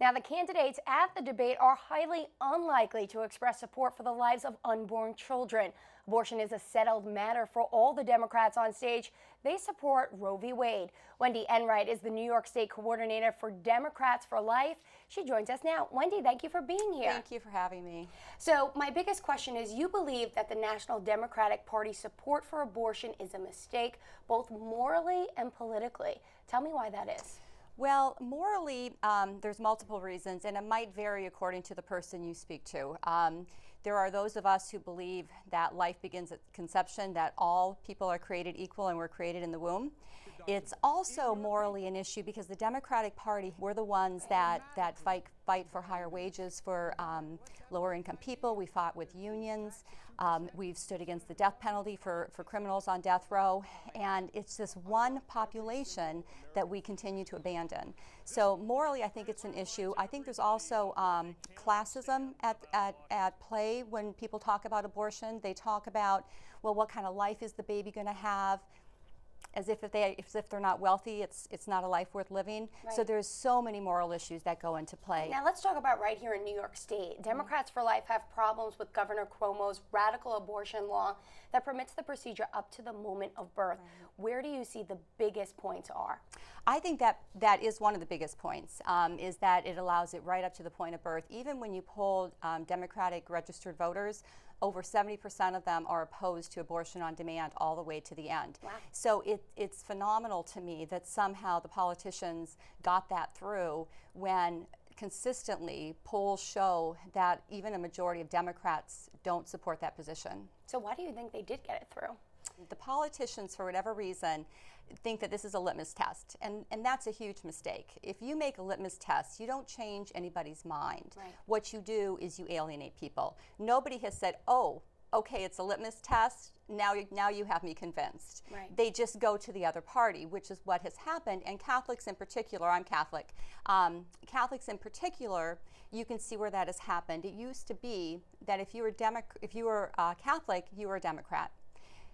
Now, the candidates at the debate are highly unlikely to express support for the lives of unborn children. Abortion is a settled matter for all the Democrats on stage. They support Roe v. Wade. Wendi Enright is the New York State coordinator for Democrats for Life. She joins us now. Wendi, thank you for being here. Thank you for having me. So my biggest question is, you believe that the National Democratic Party support for abortion is a mistake, both morally and politically. Tell me why that is. Well, morally, there's multiple reasons, and it might vary according to the person you speak to. There are those of us who believe that life begins at conception, that all people are created equal and we're created in the womb. It's also morally an issue because the Democratic Party, we're the ones that fight for higher wages for lower income people. We fought with unions. We've stood against the death penalty for criminals on death row. And it's this one population that we continue to abandon. So morally, I think it's an issue. I think there's also classism at play when people talk about abortion. They talk about, well, what kind of life is the baby going to have? As if they're not wealthy, it's not a life worth living. Right. So there's so many moral issues that go into play. Now let's talk about right here in New York State. Democrats for Life have problems with Governor Cuomo's radical abortion law that permits the procedure up to the moment of birth. Right. Where do you see the biggest points are? I think that is one of the biggest points, is that it allows it right up to the point of birth. Even when you poll Democratic registered voters, over 70% of them are opposed to abortion on demand all the way to the end. Wow. So it's phenomenal to me that somehow the politicians got that through when consistently polls show that even a majority of Democrats don't support that position. So why do you think they did get it through? The politicians, for whatever reason, think that this is a litmus test, and that's a huge mistake. If you make a litmus test, you don't change anybody's mind. Right. What you do is you alienate people. Nobody has said, oh, okay, it's a litmus test, now you have me convinced. Right. They just go to the other party, which is what has happened, and Catholics in particular, I'm Catholic, Catholics in particular, you can see where that has happened. It used to be that if you were Catholic, you were a Democrat.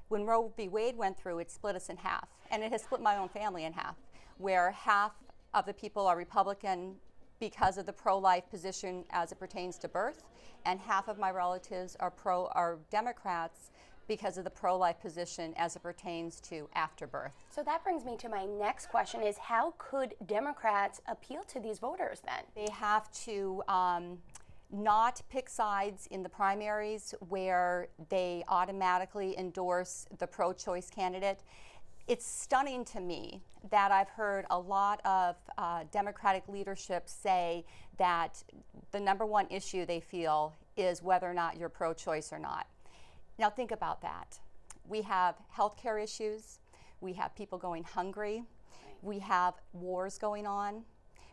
When Roe v. Wade went through, it split us in half, and it has split my own family in half, where half of the people are Republican because of the pro-life position as it pertains to birth, and half of my relatives are Democrats because of the pro-life position as it pertains to after birth. So that brings me to my next question is, how could Democrats appeal to these voters then? They have to not pick sides in the primaries where they automatically endorse the pro-choice candidate. It's stunning to me that I've heard a lot of Democratic leadership say that the number one issue they feel is whether or not you're pro-choice or not. Now think about that. We have healthcare issues, we have people going hungry, we have wars going on,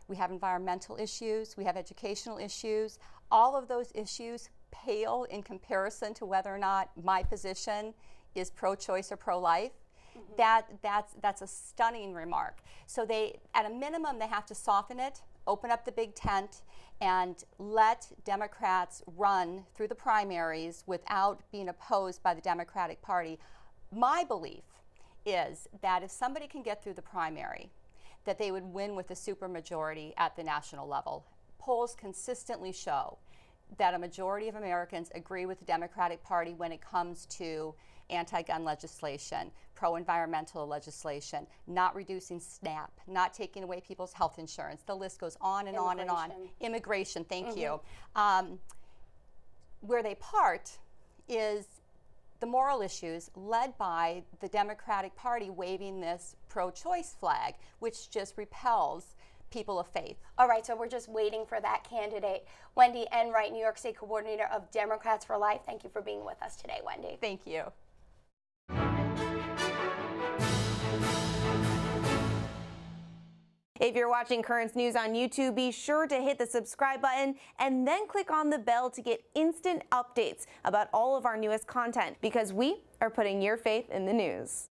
we have environmental issues, we have educational issues. All of those issues pale in comparison to whether or not my position is pro-choice or pro-life. Mm-hmm. That's a stunning remark. So at a minimum, they have to soften it, open up the big tent, and let Democrats run through the primaries without being opposed by the Democratic Party. My belief is that if somebody can get through the primary, that they would win with a supermajority at the national level. Polls consistently show that a majority of Americans agree with the Democratic Party when it comes to anti-gun legislation, pro-environmental legislation, not reducing SNAP, not taking away people's health insurance. The list goes on and on and on. Immigration, thank you. Where they part is the moral issues led by the Democratic Party waving this pro-choice flag, which just repels people of faith. All right, so we're just waiting for that candidate. Wendi Enright, New York State coordinator of Democrats for Life. Thank you for being with us today, Wendi. Thank you. If you're watching Currents News on YouTube, be sure to hit the subscribe button and then click on the bell to get instant updates about all of our newest content, because we are putting your faith in the news.